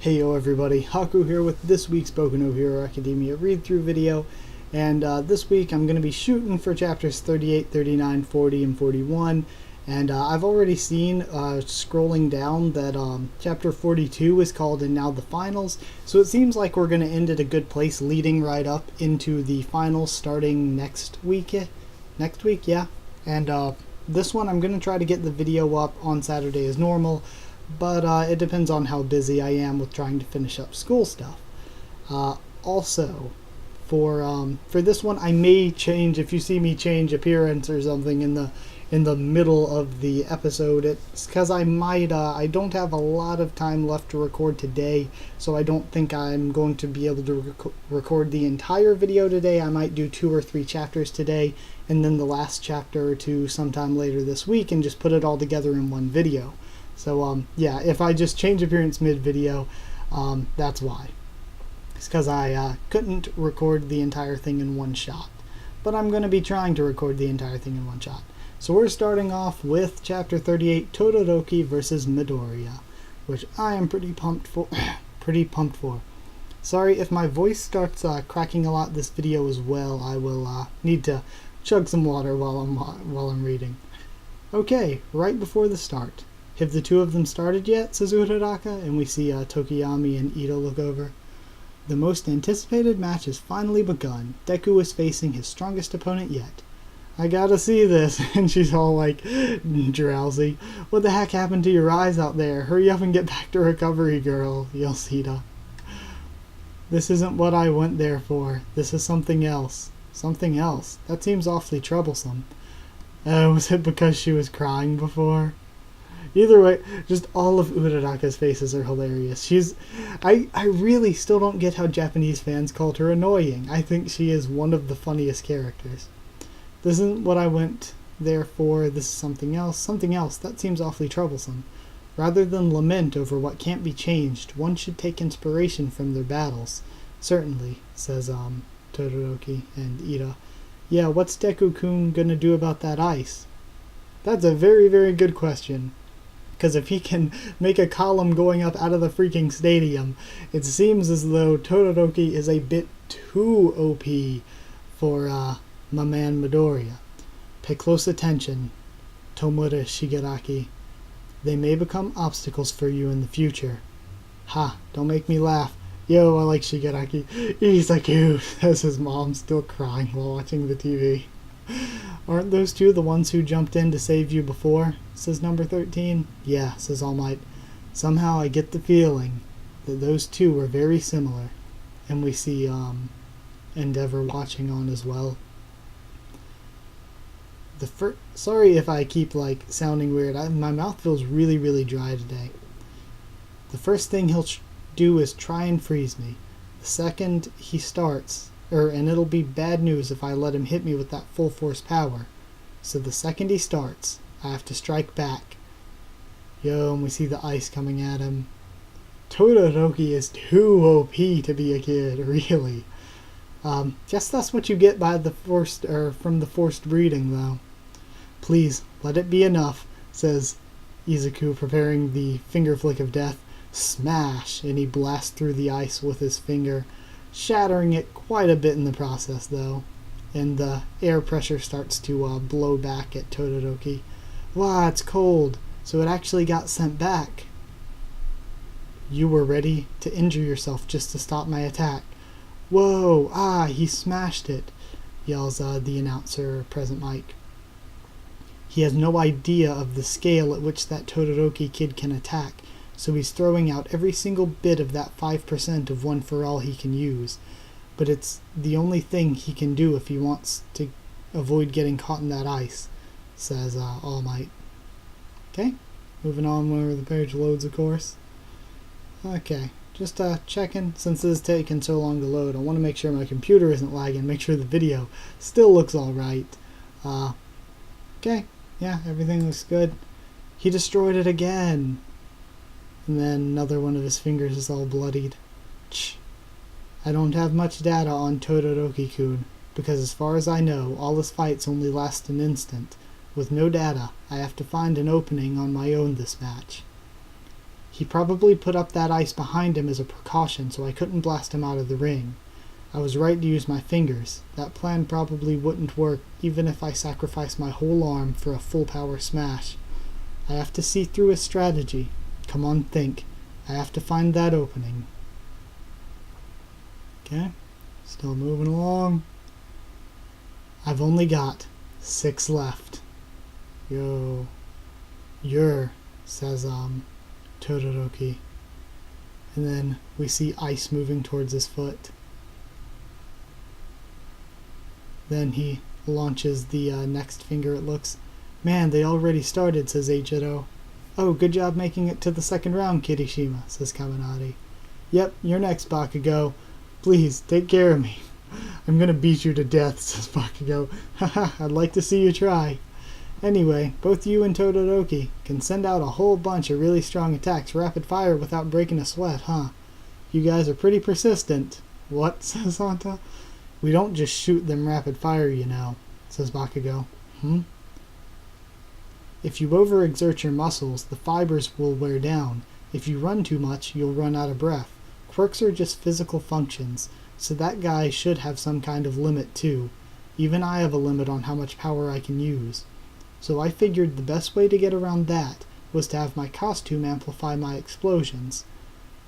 Heyo everybody, Haku here with this week's Boku no Hero Academia read-through video, and this week I'm going to be shooting for chapters 38, 39, 40, and 41, and I've already seen, scrolling down, that chapter 42 is called And Now the Finals, so it seems like we're going to end at a good place leading right up into the finals starting next week, yeah, and this one I'm going to try to get the video up on Saturday as normal, but it depends on how busy I am with trying to finish up school stuff. Also, for this one, I may change, if you see me change appearance or something in the middle of the episode, it's because I don't have a lot of time left to record today, so I don't think I'm going to be able to record the entire video today. I might do 2 or 3 chapters today, and then the last chapter or 2 sometime later this week, and just put it all together in one video. So, yeah, if I just change appearance mid-video, that's why. It's because I couldn't record the entire thing in one shot. But I'm going to be trying to record the entire thing in one shot. So we're starting off with Chapter 38, Todoroki versus Midoriya, which I am pretty pumped for. Sorry if my voice starts cracking a lot this video as well. I will need to chug some water while I'm reading. Okay, right before the start. Have the two of them started yet, says Uraraka, and we see Tokiyami and Iida look over. The most anticipated match has finally begun. Deku is facing his strongest opponent yet. I gotta see this, and she's all like, drowsy. What the heck happened to your eyes out there? Hurry up and get back to recovery, girl, yells Iida. This isn't what I went there for. This is something else. Something else? That seems awfully troublesome. Was it because she was crying before? Either way, just all of Uraraka's faces are hilarious. I really still don't get how Japanese fans called her annoying. I think she is one of the funniest characters. This isn't what I went there for. This is something else. Something else. That seems awfully troublesome. Rather than lament over what can't be changed, one should take inspiration from their battles. Certainly, says Todoroki and Iida. Yeah, what's Deku-kun gonna do about that ice? That's a very, very good question. Because if he can make a column going up out of the freaking stadium, it seems as though Todoroki is a bit too OP for my man Midoriya. Pay close attention, Tomura Shigaraki. They may become obstacles for you in the future. Ha, don't make me laugh. Yo, I like Shigaraki. He's so cute, says his mom, still crying while watching the TV. Aren't those two the ones who jumped in to save you before? Says number 13. Yeah, says All Might. Somehow I get the feeling that those two were very similar. And we see Endeavor watching on as well. Sorry if I keep sounding weird. My mouth feels really, really dry today. The first thing he'll do is try and freeze me. The second he starts, and it'll be bad news if I let him hit me with that full force power. So the second he starts, I have to strike back. Yo, and we see the ice coming at him. Todoroki is too OP to be a kid, really. Guess that's what you get by from the forced breeding, though. Please, let it be enough, says Izuku, preparing the finger flick of death. Smash! And he blasts through the ice with his finger, shattering it quite a bit in the process, though. And the air pressure starts to blow back at Todoroki. Wow, it's cold. So it actually got sent back. You were ready to injure yourself just to stop my attack. Whoa, he smashed it, yells the announcer, present Mike. He has no idea of the scale at which that Todoroki kid can attack, so he's throwing out every single bit of that 5% of One For All he can use. But it's the only thing he can do if he wants to avoid getting caught in that ice, says All Might. Okay, moving on whenever the page loads, of course. Okay, just checking, since this is taking so long to load, I want to make sure my computer isn't lagging, make sure the video still looks alright. Okay, yeah, everything looks good. He destroyed it again. And then another one of his fingers is all bloodied. I don't have much data on Todoroki-kun, because as far as I know, all his fights only last an instant. With no data, I have to find an opening on my own this match. He probably put up that ice behind him as a precaution so I couldn't blast him out of the ring. I was right to use my fingers. That plan probably wouldn't work even if I sacrificed my whole arm for a full power smash. I have to see through his strategy. Come on, think. I have to find that opening. Okay, still moving along. I've only got 6 left. Yo. Says Todoroki. And then we see ice moving towards his foot. Then he launches the next finger, it looks. Man, they already started, says Eiichiro. Oh, good job making it to the second round, Kirishima, says Kaminari. Yep, you're next, Bakugo. Please, take care of me. I'm gonna beat you to death, says Bakugo. Haha, I'd like to see you try. Anyway, both you and Todoroki can send out a whole bunch of really strong attacks rapid fire without breaking a sweat, huh? You guys are pretty persistent. What, says Santa? We don't just shoot them rapid fire, you know, says Bakugo. If you overexert your muscles, the fibers will wear down. If you run too much, you'll run out of breath. Quirks are just physical functions, so that guy should have some kind of limit too. Even I have a limit on how much power I can use. So I figured the best way to get around that was to have my costume amplify my explosions.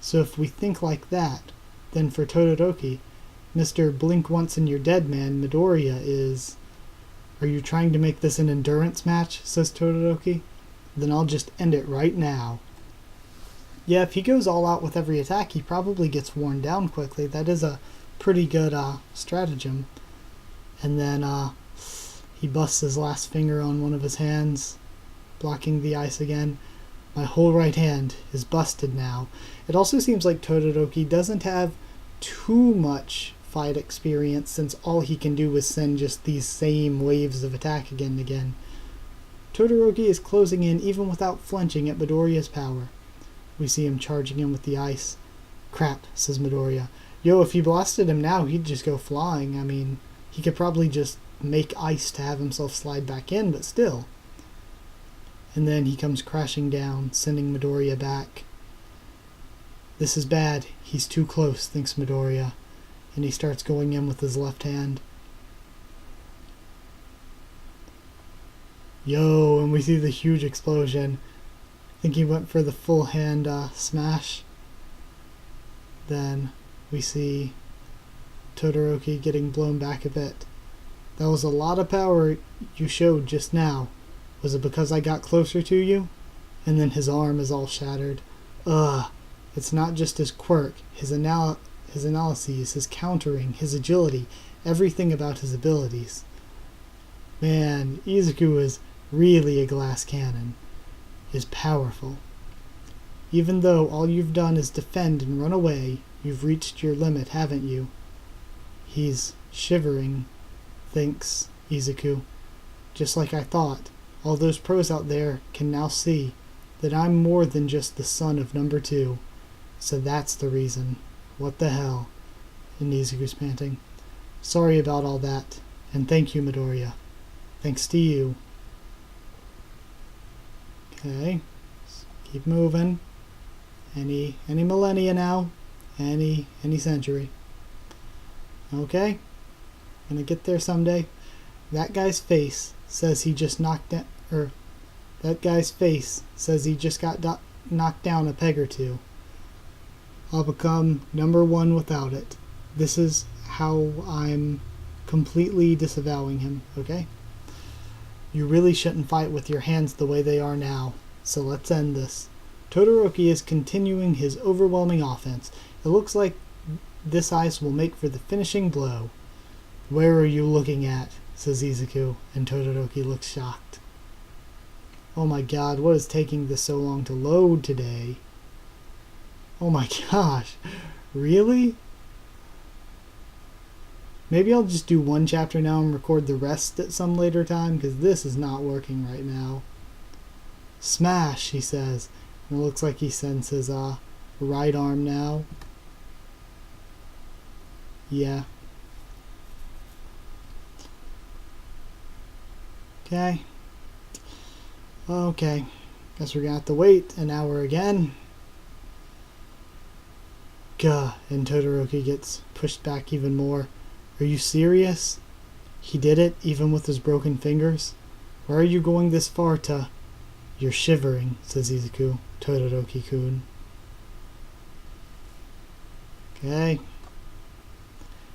So if we think like that, then for Todoroki, Mr. Blink Once and You're Dead Man, Midoriya is... Are you trying to make this an endurance match, says Todoroki? Then I'll just end it right now. Yeah, if he goes all out with every attack, he probably gets worn down quickly. That is a pretty good stratagem. And then he busts his last finger on one of his hands, blocking the ice again. My whole right hand is busted now. It also seems like Todoroki doesn't have too much fight experience, since all he can do is send just these same waves of attack again and again. Todoroki is closing in even without flinching at Midoriya's power. We see him charging in with the ice. Crap, says Midoriya. Yo, if he blasted him now, he'd just go flying. I mean, he could probably just make ice to have himself slide back in, but still. And then he comes crashing down, sending Midoriya back. This is bad. He's too close, thinks Midoriya. And he starts going in with his left hand. Yo, and we see the huge explosion. I think he went for the full hand smash. Then we see Todoroki getting blown back a bit. That was a lot of power you showed just now. Was it because I got closer to you? And then his arm is all shattered. Ugh. It's not just his quirk, his analyses, his countering, his agility, everything about his abilities. Man, Izuku is really a glass cannon. Is powerful. Even though all you've done is defend and run away, you've reached your limit, haven't you? He's shivering, thinks Izuku. Just like I thought, all those pros out there can now see that I'm more than just the son of number 2. So that's the reason. What the hell? And Izuku's panting. Sorry about all that, and thank you, Midoriya. Thanks to you. Okay, let's keep moving. Any millennia now? Any century. Okay, gonna get there someday. That guy's face says he just knocked down, that guy's face says he just got knocked down a peg or two. I'll become number 1 without it. This is how I'm completely disavowing him, okay? You really shouldn't fight with your hands the way they are now, so let's end this. Todoroki is continuing his overwhelming offense. It looks like this ice will make for the finishing blow. Where are you looking at? Says Izuku, and Todoroki looks shocked. Oh my god, what is taking this so long to load today? Oh my gosh, really? Maybe I'll just do 1 chapter now and record the rest at some later time, because this is not working right now. Smash, he says. And it looks like he sends his right arm now. Yeah. Okay. Guess we're gonna have to wait an hour again. Gah, and Todoroki gets pushed back even more. Are you serious? He did it, even with his broken fingers? Why are you going this far to... You're shivering, says Izuku. Todoroki-kun. Okay.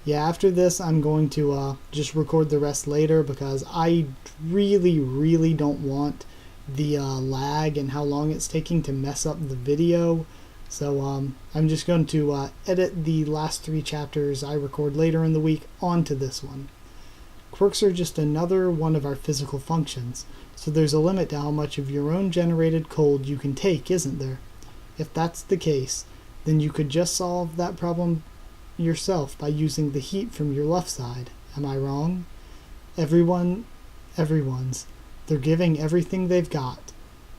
Yeah, after this, I'm going to just record the rest later because I really don't want the lag and how long it's taking to mess up the video. So I'm just going to edit the last 3 chapters I record later in the week onto this one. Quirks are just another one of our physical functions, so there's a limit to how much of your own generated cold you can take, isn't there? If that's the case, then you could just solve that problem yourself by using the heat from your left side. Am I wrong? Everyone's. They're giving everything they've got.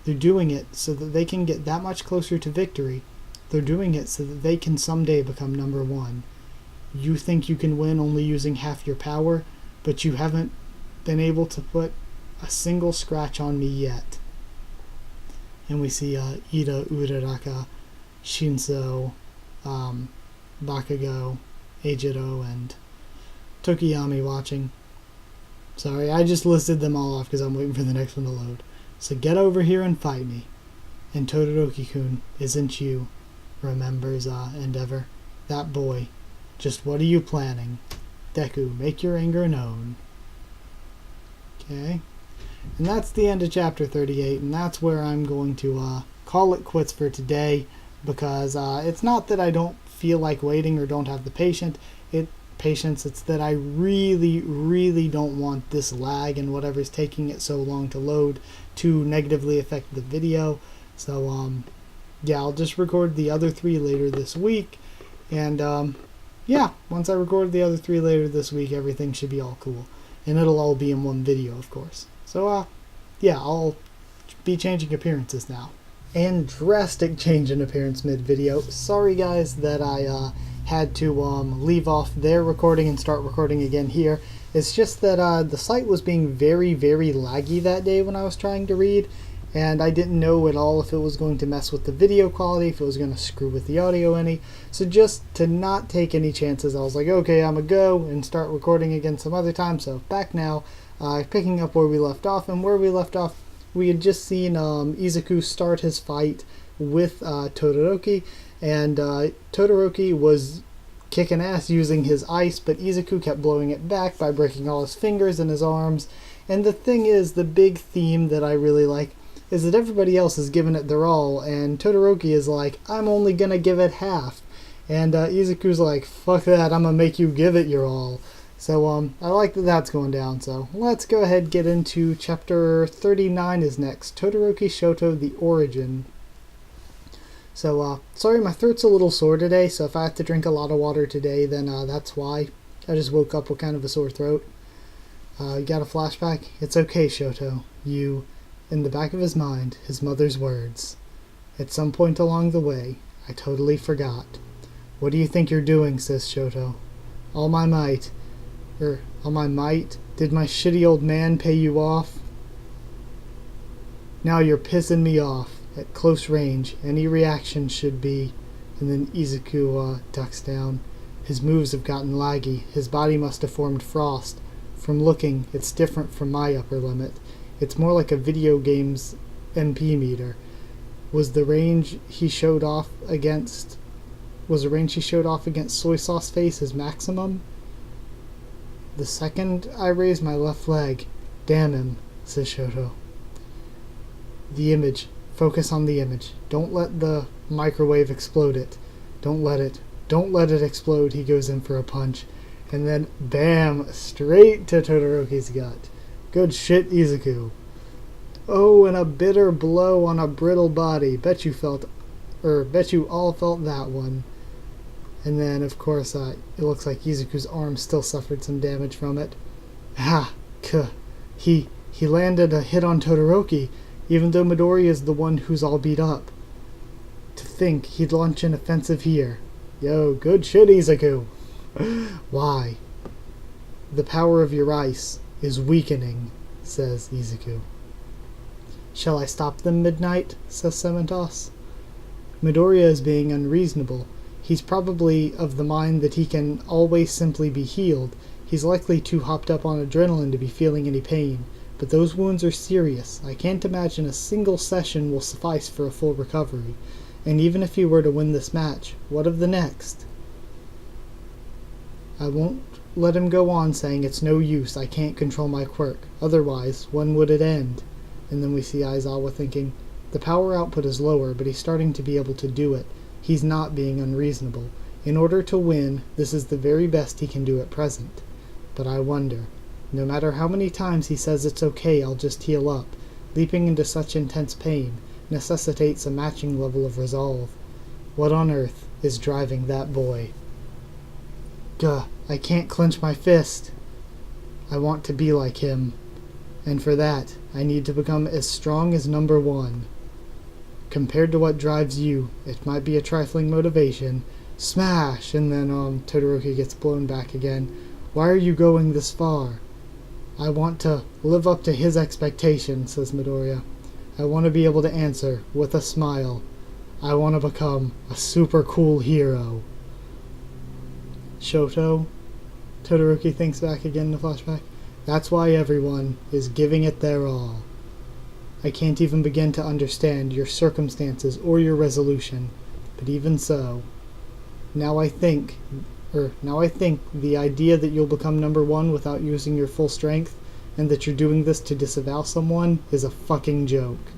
They're doing it so that they can get that much closer to victory. They're doing it so that they can someday become number 1. You think you can win only using half your power, but you haven't been able to put a single scratch on me yet. And we see Iida, Uraraka, Shinso, Bakugo, Eijiro, and Tokiyami watching. Sorry, I just listed them all off because I'm waiting for the next one to load. So get over here and fight me. And Todoroki-kun, isn't you, remembers Endeavor. That boy. Just what are you planning? Deku, make your anger known. Okay. And that's the end of chapter 38, and that's where I'm going to call it quits for today, because it's not that I don't feel like waiting or don't have the patience, it's that I really don't want this lag and whatever's taking it so long to load to negatively affect the video. So yeah, I'll just record the other 3 later this week, and yeah, once I record the other 3 later this week, everything should be all cool, and it'll all be in one video, of course. So yeah, I'll be changing appearances now. And drastic change in appearance mid-video. Sorry guys that I had to leave off their recording and start recording again here. It's just that the site was being very laggy that day when I was trying to read, and I didn't know at all if it was going to mess with the video quality, if it was going to screw with the audio any. So just to not take any chances, I was like, okay, I'm gonna go and start recording again some other time. So back now, picking up where we left off, and where we left off, we had just seen Izuku start his fight with Todoroki, and Todoroki was kicking ass using his ice, but Izuku kept blowing it back by breaking all his fingers and his arms. And the thing is, the big theme that I really like is that everybody else is giving it their all, and Todoroki is like, I'm only gonna give it half. And Izuku's like, fuck that, I'm gonna make you give it your all. So I like that that's going down. So let's go ahead and get into chapter 39 is next. Todoroki Shoto, the Origin. So sorry, my throat's a little sore today, so if I have to drink a lot of water today, then that's why. I just woke up with kind of a sore throat. You got a flashback? It's okay, Shoto. You, in the back of his mind, his mother's words. At some point along the way, I totally forgot. What do you think you're doing, says Shoto. All my might, did my shitty old man pay you off? Now you're pissing me off. At close range, any reaction should be... And then Izuku ducks down. His moves have gotten laggy. His body must have formed frost. From looking, it's different from my upper limit. It's more like a video game's MP meter. Was the range he showed off against Soy Sauce Face his maximum? The second I raise my left leg, damn him, says Shoto. The image. Focus on the image. Don't let the microwave explode it. Don't let it explode. He goes in for a punch. And then, bam, straight to Todoroki's gut. Good shit, Izuku. Oh, and a bitter blow on a brittle body. Bet you all felt that one. And then, of course, it looks like Izuku's arm still suffered some damage from it. He landed a hit on Todoroki, even though Midori is the one who's all beat up. To think he'd launch an offensive here. Yo, good shit, Izuku. Why? The power of your ice is weakening, says Izuku. Shall I stop them, Midnight? Says Cementos. Midoriya is being unreasonable. He's probably of the mind that he can always simply be healed. He's likely too hopped up on adrenaline to be feeling any pain. But those wounds are serious. I can't imagine a single session will suffice for a full recovery. And even if he were to win this match, what of the next? I won't let him go on saying it's no use, I can't control my quirk. Otherwise, when would it end? And then we see Aizawa thinking, the power output is lower, but he's starting to be able to do it. He's not being unreasonable. In order to win, this is the very best he can do at present. But I wonder, no matter how many times he says it's okay, I'll just heal up, leaping into such intense pain necessitates a matching level of resolve. What on earth is driving that boy? Gah, I can't clench my fist. I want to be like him. And for that, I need to become as strong as number 1. Compared to what drives you, it might be a trifling motivation. Smash! And then Todoroki gets blown back again. Why are you going this far? I want to live up to his expectations, says Midoriya. I want to be able to answer with a smile. I want to become a super cool hero. Shoto? Todoroki thinks back again in the flashback. That's why everyone is giving it their all. I can't even begin to understand your circumstances or your resolution, but even so, now I think the idea that you'll become number 1 without using your full strength, and that you're doing this to disavow someone, is a fucking joke.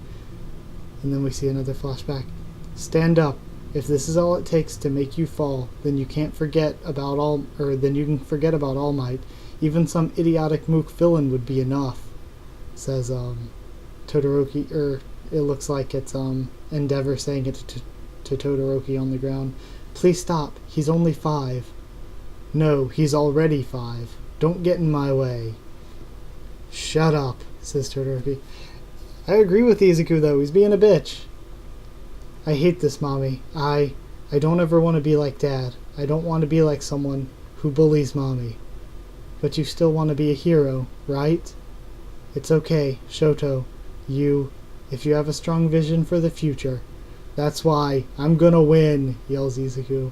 And then we see another flashback. Stand up. If this is all it takes to make you fall, then you can forget about All Might. Even some idiotic mook villain would be enough, says Todoroki, it looks like it's Endeavor saying it to Todoroki on the ground. Please stop, he's only 5. No, he's already 5. Don't get in my way. Shut up, says Todoroki. I agree with Izuku though, he's being a bitch. I hate this, Mommy. I don't ever want to be like Dad. I don't want to be like someone who bullies Mommy. But you still want to be a hero, right? It's okay, Shoto. If you have a strong vision for the future. That's why I'm gonna win, yells Izuku.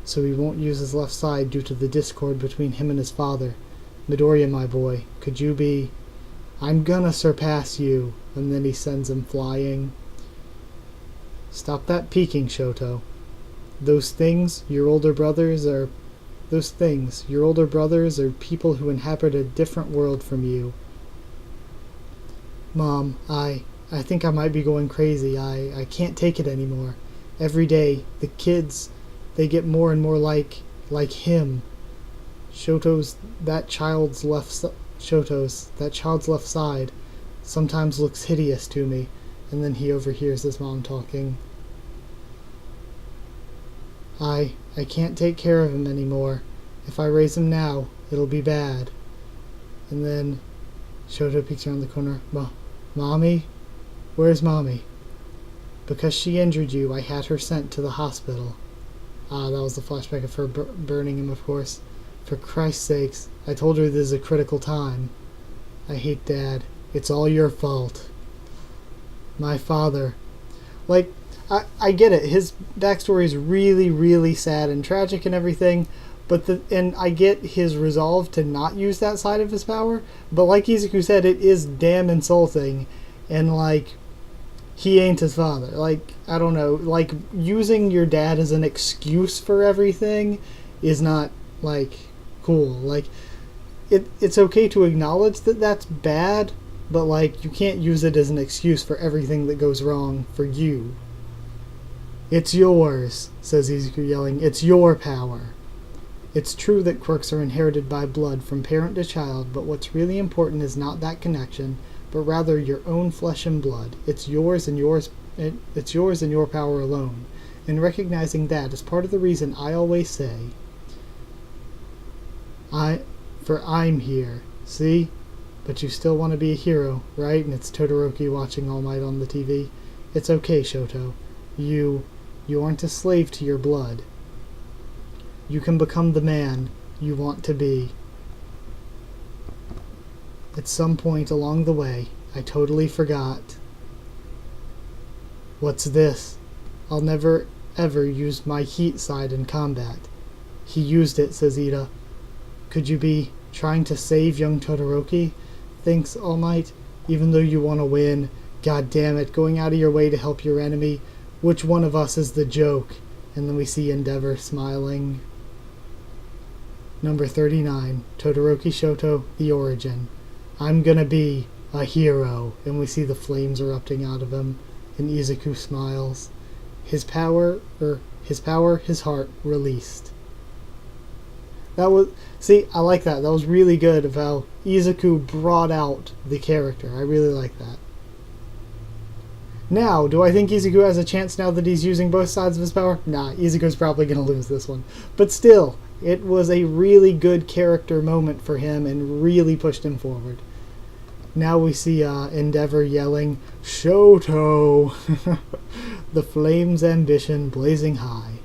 So he won't use his left side due to the discord between him and his father. Midoriya, my boy, could you be... I'm gonna surpass you. And then he sends him flying. Stop that peeking, Shoto. Those things, your older brothers are people who inhabit a different world from you. Mom, I think I might be going crazy. I can't take it anymore. Every day, the kids, they get more and more like him. That child's left side sometimes looks hideous to me. And then he overhears his mom talking. I can't take care of him anymore. If I raise him now, it'll be bad. And then Shoto peeks around the corner. Mommy? Where's Mommy? Because she injured you, I had her sent to the hospital. That was the flashback of her burning him, of course. For Christ's sakes, I told her this is a critical time. I hate Dad. It's all your fault. My father. I get it. His backstory is really, really sad and tragic and everything, and I get his resolve to not use that side of his power, but like Izuku said, it is damn insulting, and he ain't his father. I don't know, using your dad as an excuse for everything is not, cool. It's okay to acknowledge that that's bad, but you can't use it as an excuse for everything that goes wrong for you. It's yours, says Izuku, yelling. It's your power. It's true that quirks are inherited by blood from parent to child, but what's really important is not that connection, but rather your own flesh and blood. It's yours and your power alone. And recognizing that is part of the reason I always say, I'm here. See? But you still want to be a hero, right? And it's Todoroki watching All Might on the TV. It's okay, Shoto. You aren't a slave to your blood. You can become the man you want to be. At some point along the way, I totally forgot. What's this? I'll never ever used my heat side in combat. He used it, says Iida. Could you be trying to save young Todoroki? Thinks All Might. Even though you want to win, god damn it, going out of your way to help your enemy. Which one of us is the joke? And then we see Endeavor smiling. Number 39, Todoroki Shoto, The Origin. I'm gonna be a hero. And we see the flames erupting out of him. And Izuku smiles. His power, his heart released. That was, see, I like that. That was really good of how Izuku brought out the character. I really like that. Now, do I think Izuku has a chance now that he's using both sides of his power? Nah, Izuku's probably going to lose this one. But still, it was a really good character moment for him and really pushed him forward. Now we see Endeavor yelling, Shoto! The flame's ambition blazing high.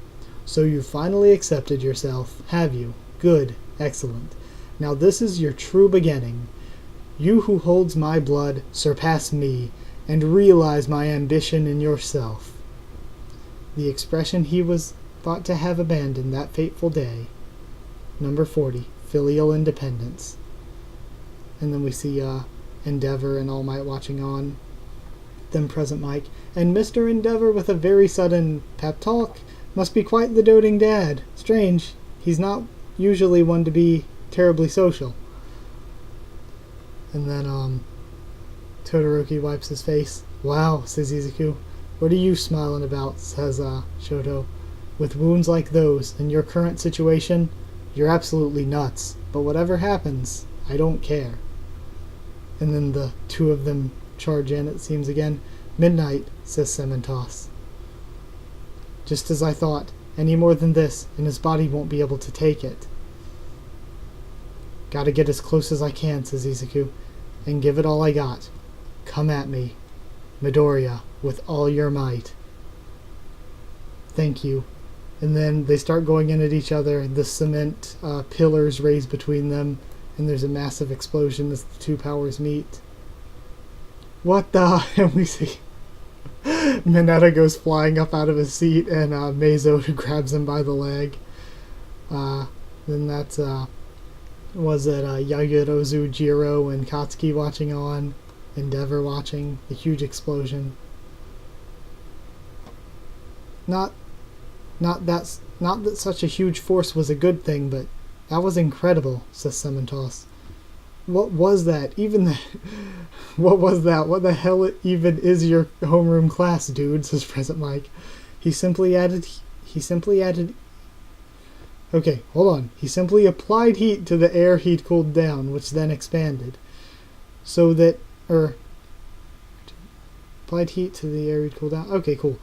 So you finally accepted yourself, have you? Good, excellent. Now this is your true beginning. You who holds my blood, surpass me, and realize my ambition in yourself. The expression he was thought to have abandoned that fateful day. Number 40, Filial Independence. And then we see Endeavor and All Might watching on. Then Present Mic. And Mr. Endeavor with a very sudden pep talk. Must be quite the doting dad. Strange. He's not usually one to be terribly social. And then Todoroki wipes his face. Wow, says Izuku. What are you smiling about, says Shoto. With wounds like those, in your current situation, you're absolutely nuts. But whatever happens, I don't care. And then the two of them charge in, it seems again. Midnight, says Cementos. Just as I thought. Any more than this, and his body won't be able to take it. Gotta get as close as I can, says Izuku, and give it all I got. Come at me, Midoriya, with all your might. Thank you. And then they start going in at each other. The cement pillars raise between them, and there's a massive explosion as the two powers meet. What the? And we see Mineta goes flying up out of his seat, and Meizo grabs him by the leg. Then that's was it Yagirozu, Jiro, and Katsuki watching on, Endeavor watching the huge explosion. Not that such a huge force was a good thing, but that was incredible, says Cementos. What was that? What was that? What the hell even is your homeroom class, dude? Says Present Mike. He simply added. Okay, hold on. He simply applied heat to the air he'd cooled down, which then expanded. So that, applied heat to the air he'd cooled down. Okay, cool.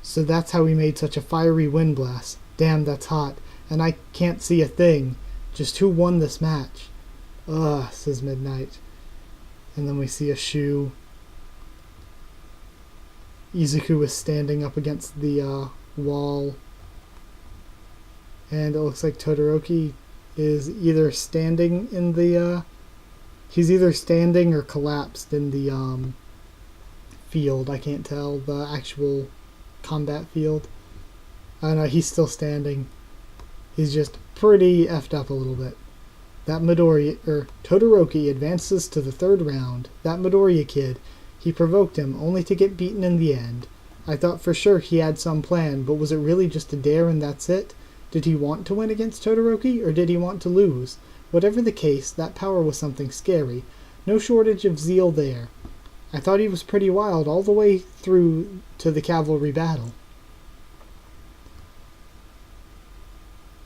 So that's how he made such a fiery wind blast. Damn, that's hot. And I can't see a thing. Just who won this match? Ugh, says Midnight. And then we see a shoe. Izuku is standing up against the wall. And it looks like Todoroki is either standing in the... he's either standing or collapsed in the field. I can't tell. The actual combat field. I don't know, he's still standing. He's just pretty effed up a little bit. That Todoroki advances to the third round. That Midoriya kid, he provoked him only to get beaten in the end. I thought for sure he had some plan, but was it really just a dare and that's it? Did he want to win against Todoroki, or did he want to lose? Whatever the case, that power was something scary. No shortage of zeal there. I thought he was pretty wild all the way through to the cavalry battle.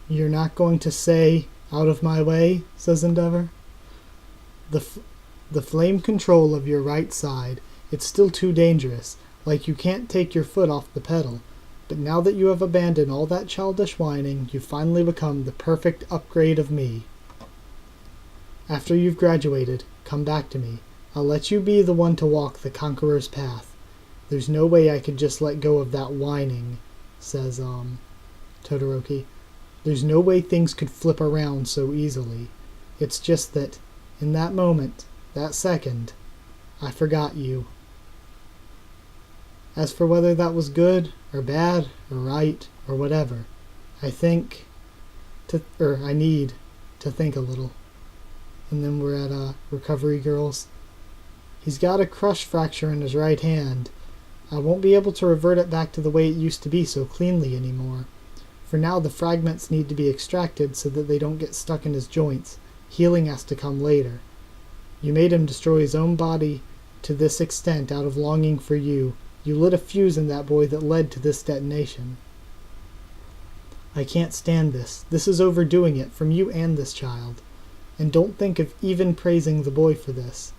You're not going to say, out of my way, says Endeavor. The flame control of your right side, it's still too dangerous, like you can't take your foot off the pedal. But now that you have abandoned all that childish whining, you've finally become the perfect upgrade of me. After you've graduated, come back to me. I'll let you be the one to walk the conqueror's path. There's no way I could just let go of that whining, says Todoroki. There's no way things could flip around so easily. It's just that, in that moment, that second, I forgot you. As for whether that was good, or bad, or right, or whatever, I need to think a little. And then we're at Recovery Girls. He's got a crush fracture in his right hand. I won't be able to revert it back to the way it used to be so cleanly anymore. For now, the fragments need to be extracted so that they don't get stuck in his joints. Healing has to come later. You made him destroy his own body to this extent out of longing for you. You lit a fuse in that boy that led to this detonation. I can't stand this. This is overdoing it, from you and this child. And don't think of even praising the boy for this.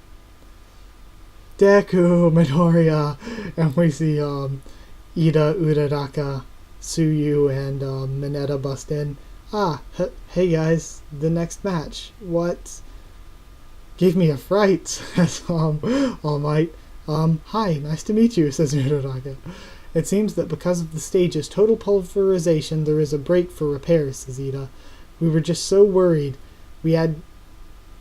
Deku, Midoriya, and we see Iida, Uraraka, Tsuyu, and Mineta bust in. Hey guys, the next match. What? Gave me a fright, says All Might. Hi, nice to meet you, says Uraraka. It seems that because of the stage's total pulverization, there is a break for repairs, says Iida. We were just so worried. We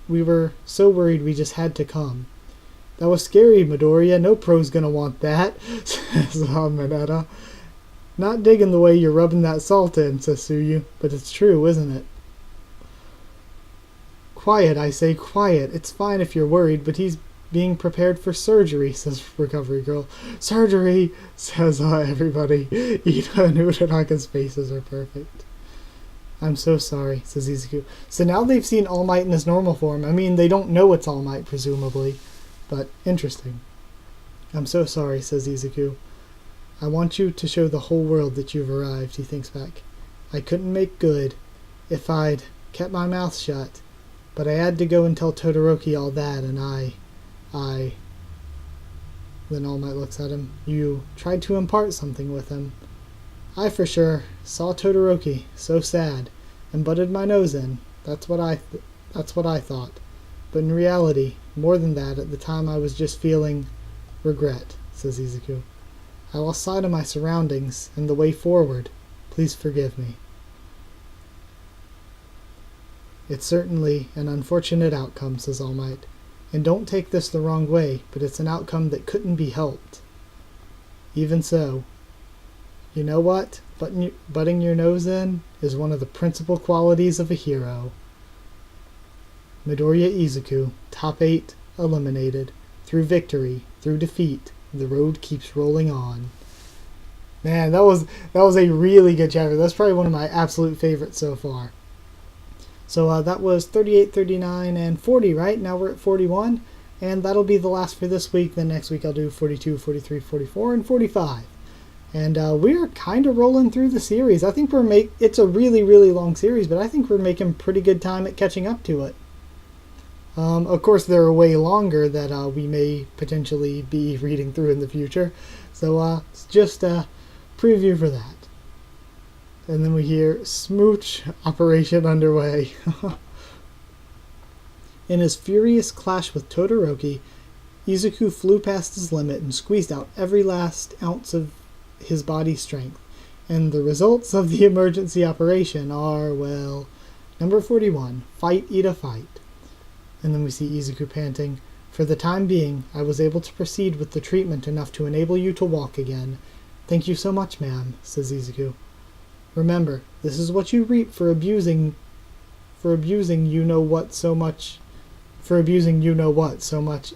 were so worried we just had to come. That was scary, Midoriya. No pro's gonna want that, says Mineta. Not digging the way you're rubbing that salt in, says Tsuyu, but it's true, isn't it? Quiet, I say, quiet. It's fine if you're worried, but he's being prepared for surgery, says Recovery Girl. Surgery, says everybody. Iida and Uraraka's faces are perfect. I'm so sorry, says Izuku. So now they've seen All Might in his normal form. I mean, they don't know it's All Might, presumably. But interesting. I'm so sorry, says Izuku. I want you to show the whole world that you've arrived, he thinks back. I couldn't make good if I'd kept my mouth shut, but I had to go and tell Todoroki all that, and I... Then All Might looks at him. You tried to impart something with him. I for sure saw Todoroki, so sad, and butted my nose in. That's what I thought. But in reality, more than that, at the time I was just feeling regret, says Izuku. I lost sight of my surroundings and the way forward. Please forgive me. It's certainly an unfortunate outcome, says All Might. And don't take this the wrong way, but it's an outcome that couldn't be helped. Even so, you know what? Butting your nose in is one of the principal qualities of a hero. Midoriya Izuku, top 8, eliminated. Through victory, through defeat, the road keeps rolling on. Man, that was a really good chapter. That's probably one of my absolute favorites so far. So that was 38, 39, and 40, right? Now we're at 41, and that'll be the last for this week. Then next week I'll do 42, 43, 44, and 45. And we're kind of rolling through the series. I think it's a really, really long series, but I think we're making pretty good time at catching up to it. Of course, there are way longer that we may potentially be reading through in the future. So it's just a preview for that. And then we hear smooch operation underway. In his furious clash with Todoroki, Izuku flew past his limit and squeezed out every last ounce of his body's strength. And the results of the emergency operation are, well, number 41, fight, Iida, fight. And then we see Izuku panting, For the time being, I was able to proceed with the treatment enough to enable you to walk again. Thank you so much, ma'am, says Izuku. Remember, this is what you reap for abusing you know what so much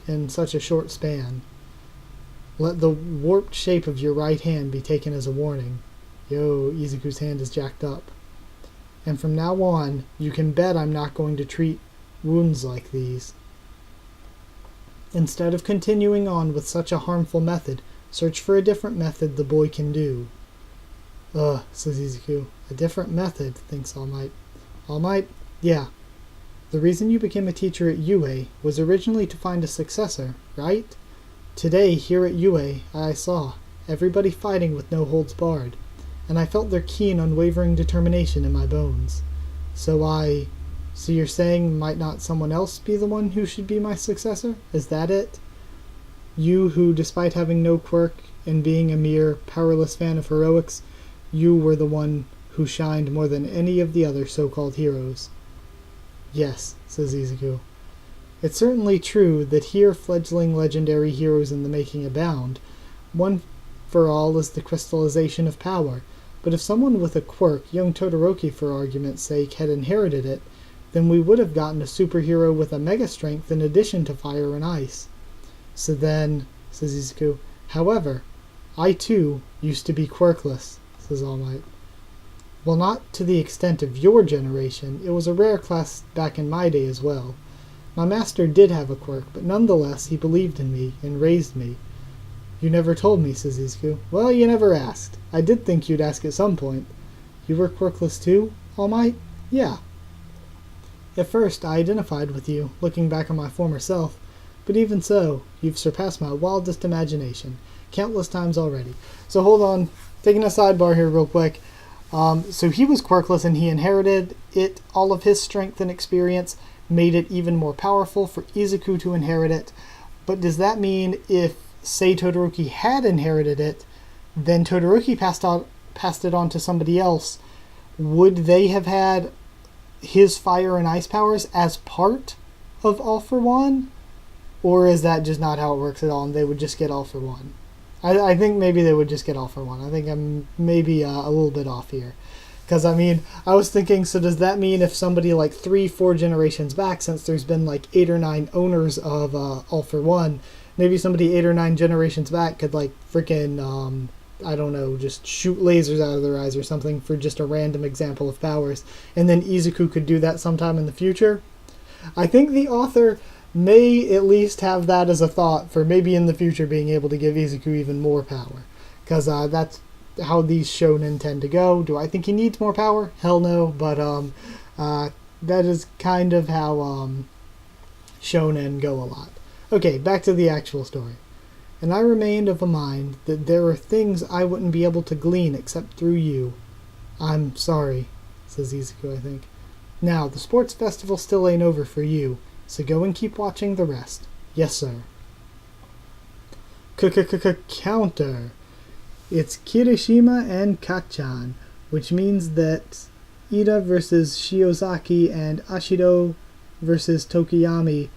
in such a short span. Let the warped shape of your right hand be taken as a warning. Yo, Izuku's hand is jacked up. And from now on, you can bet I'm not going to treat wounds like these. Instead of continuing on with such a harmful method, search for a different method the boy can do. Ugh, says Izuku. A different method, thinks All Might. All Might? Yeah. The reason you became a teacher at UA was originally to find a successor, right? Today, here at UA, I saw everybody fighting with no holds barred, and I felt their keen, unwavering determination in my bones. So you're saying might not someone else be the one who should be my successor? Is that it? You who, despite having no quirk and being a mere powerless fan of heroics, you were the one who shined more than any of the other so-called heroes. Yes, says Izuku. It's certainly true that here fledgling legendary heroes in the making abound. One for all is the crystallization of power. But if someone with a quirk, young Todoroki for argument's sake, had inherited it, then we would have gotten a superhero with a mega strength in addition to fire and ice. So then, says Izuku, however, I too used to be quirkless, says All Might. Well, not to the extent of your generation. It was a rare class back in my day as well. My master did have a quirk, but nonetheless he believed in me and raised me. You never told me, says Izuku. Well, you never asked. I did think you'd ask at some point. You were quirkless too, All Might? Yeah. At first, I identified with you, looking back on my former self, but even so, you've surpassed my wildest imagination, countless times already. So hold on, taking a sidebar here real quick. So he was quirkless and he inherited it. All of his strength and experience made it even more powerful for Izuku to inherit it. But does that mean if, say, Todoroki had inherited it, then Todoroki passed it on to somebody else, would they have had his fire and ice powers as part of All for One? Or is that just not how it works at all and they would just get All for One? I think maybe they would just get All for One. I think I'm maybe a little bit off here. Because, I mean, I was thinking, so does that mean if somebody like 3-4 generations back, since there's been like 8 or 9 owners of All for One, maybe somebody 8 or 9 generations back could like freaking, I don't know, just shoot lasers out of their eyes or something for just a random example of powers. And then Izuku could do that sometime in the future. I think the author may at least have that as a thought for maybe in the future being able to give Izuku even more power. Because that's how these shonen tend to go. Do I think he needs more power? Hell no. But that is kind of how shonen go a lot. Okay, back to the actual story. And I remained of a mind that there are things I wouldn't be able to glean except through you. I'm sorry, says Izuku, I think. Now, the sports festival still ain't over for you, so go and keep watching the rest. Yes, sir. Counter. It's Kirishima and Kacchan, which means that Iida versus Shiozaki and Ashido versus Tokiyami.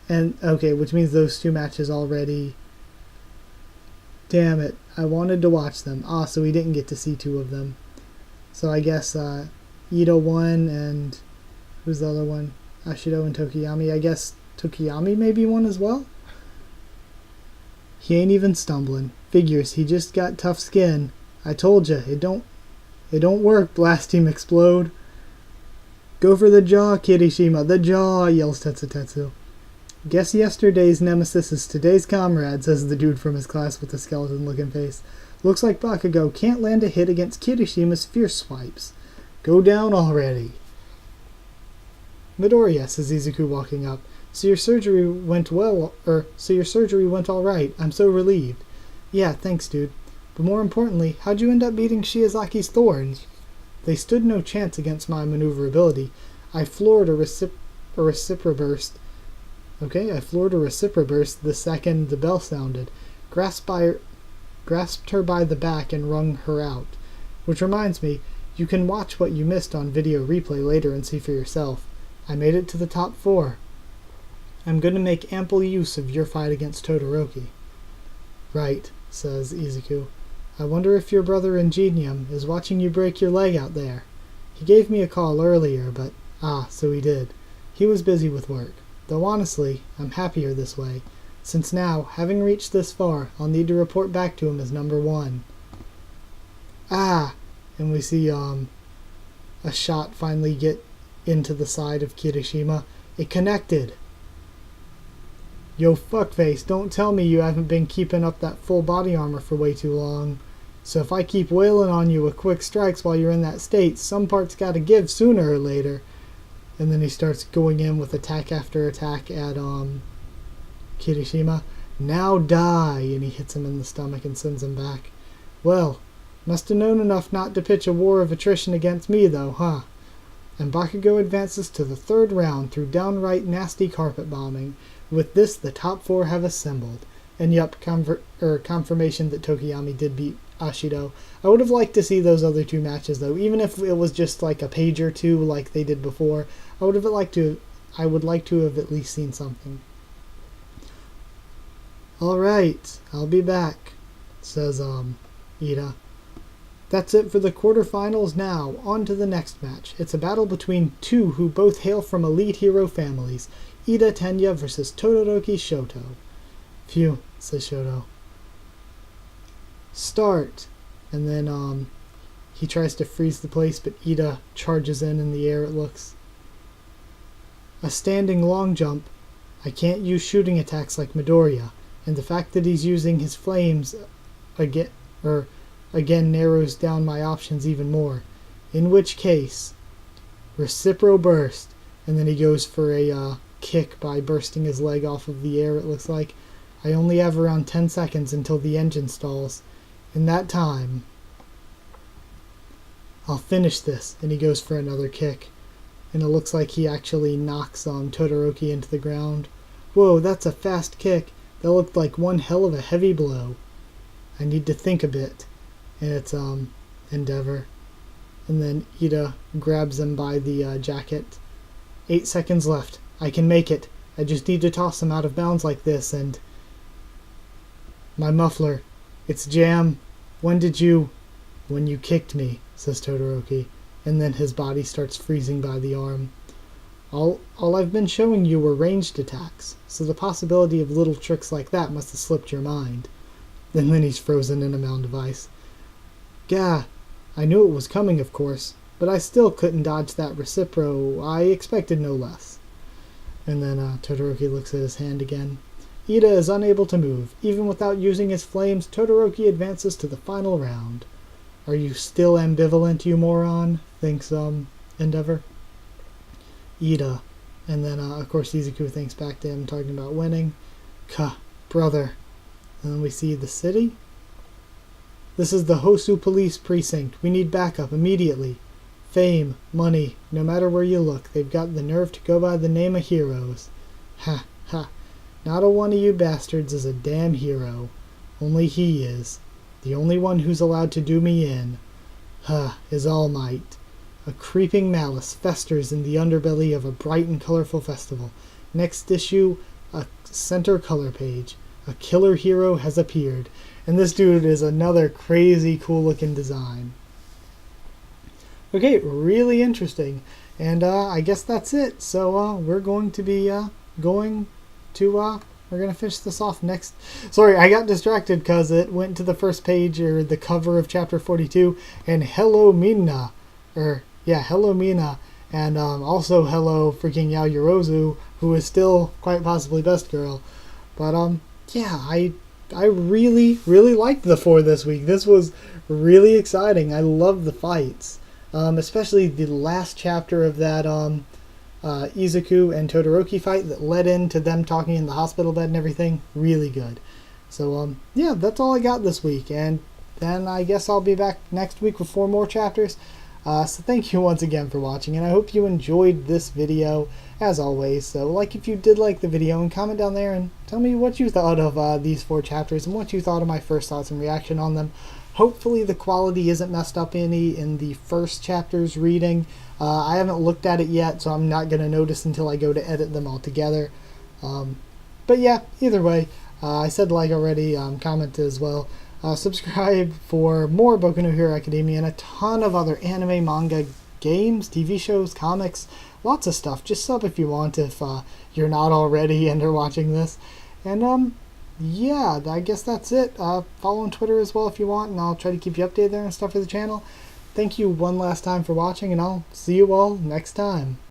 And, okay, which means those two matches already. Damn it. I wanted to watch them. Ah, so we didn't get to see 2 of them. So I guess Iida won and who's the other one? Ashido and Tokiyami. I guess Tokiyami maybe won as well? He ain't even stumbling. Figures, he just got tough skin. I told ya, it don't work, Blast Team Explode. Go for the jaw, Kirishima, the jaw, yells Tetsutetsu. Guess yesterday's nemesis is today's comrade, says the dude from his class with the skeleton-looking face. Looks like Bakugo can't land a hit against Kirishima's fierce swipes. Go down already. Midoriya, says Izuku walking up. So your surgery went all right. I'm so relieved. Yeah, thanks, dude. But more importantly, how'd you end up beating Shiozaki's thorns? They stood no chance against my maneuverability. I floored a reciproburst. Okay, I floored a reciproburst the second the bell sounded, grasped her by the back and wrung her out. Which reminds me, you can watch what you missed on video replay later and see for yourself. I made it to the top 4. I'm going to make ample use of your fight against Todoroki. Right, says Izuku. I wonder if your brother Ingenium is watching you break your leg out there. He gave me a call earlier, but so he did. He was busy with work. Though honestly, I'm happier this way, since now, having reached this far, I'll need to report back to him as number 1. And we see a shot finally get into the side of Kirishima. It connected. Yo, fuckface, don't tell me you haven't been keeping up that full body armor for way too long. So if I keep wailing on you with quick strikes while you're in that state, some parts gotta give sooner or later. And then he starts going in with attack after attack at Kirishima. Now die! And he hits him in the stomach and sends him back. Well, must have known enough not to pitch a war of attrition against me though, huh? And Bakugo advances to the 3rd round through downright nasty carpet bombing. With this, the top 4 have assembled. And yup, confirmation that Tokiyami did beat Ashido. I would have liked to see those other 2 matches though, even if it was just like a page or 2 like they did before. I would like to have at least seen something. Alright, I'll be back, says, Iida. That's it for the quarterfinals now. On to the next match. It's a battle between two who both hail from elite hero families. Iida Tenya versus Todoroki Shoto. Phew, says Shoto. Start. And then, he tries to freeze the place, but Iida charges in the air, it looks. A standing long jump. I can't use shooting attacks like Midoriya, and the fact that he's using his flames again narrows down my options even more. In which case, Recipro Burst, and then he goes for a kick by bursting his leg off of the air, it looks like. I only have around 10 seconds until the engine stalls. In that time, I'll finish this, and he goes for another kick. And it looks like he actually knocks Todoroki into the ground. Whoa, that's a fast kick. That looked like one hell of a heavy blow. I need to think a bit. And it's Endeavor. And then Iida grabs him by the jacket. 8 seconds left. I can make it. I just need to toss him out of bounds like this, and... My muffler. It's jam. When you kicked me, says Todoroki. And then his body starts freezing by the arm. All I've been showing you were ranged attacks, so the possibility of little tricks like that must have slipped your mind. And then he's frozen in a mound of ice. Gah, I knew it was coming, of course, but I still couldn't dodge that Recipro. I expected no less. And then Todoroki looks at his hand again. Iida is unable to move. Even without using his flames, Todoroki advances to the final round. Are you still ambivalent, you moron? Thinks, Endeavor. Iida. And then, of course, Izuku thinks back to him, talking about winning. Brother. And then we see the city. This is the Hosu police precinct. We need backup immediately. Fame, money, no matter where you look, they've got the nerve to go by the name of heroes. Ha, ha. Not a one of you bastards is a damn hero. Only he is. The only one who's allowed to do me in. Is All Might. A creeping malice festers in the underbelly of a bright and colorful festival. Next issue, a center color page. A killer hero has appeared. And this dude is another crazy cool looking design. Okay, really interesting. And I guess that's it. So we're going to be we're going to finish this off next. Sorry, I got distracted because it went to the first page, or the cover of chapter 42, and hello Mina. Hello Mina. And also hello freaking Yaoyorozu, who is still quite possibly best girl. But yeah, I really, really liked the 4 this week. This was really exciting. I love the fights. Especially the last chapter of that Izuku and Todoroki fight that led into them talking in the hospital bed and everything. Really good. So, yeah, that's all I got this week. And then I guess I'll be back next week with 4 more chapters. So thank you once again for watching, and I hope you enjoyed this video, as always. So if you did like the video, and comment down there and tell me what you thought of these 4 chapters, and what you thought of my first thoughts and reaction on them. Hopefully the quality isn't messed up any in the first chapter's reading. I haven't looked at it yet, so I'm not going to notice until I go to edit them all together. But yeah, either way, I said already, comment as well. Subscribe for more Boku no Hero Academia and a ton of other anime, manga, games, TV shows, comics, lots of stuff. Just sub if you want, if you're not already and are watching this. And yeah, I guess that's it. Follow on Twitter as well if you want, and I'll try to keep you updated there and stuff for the channel. Thank you one last time for watching, and I'll see you all next time.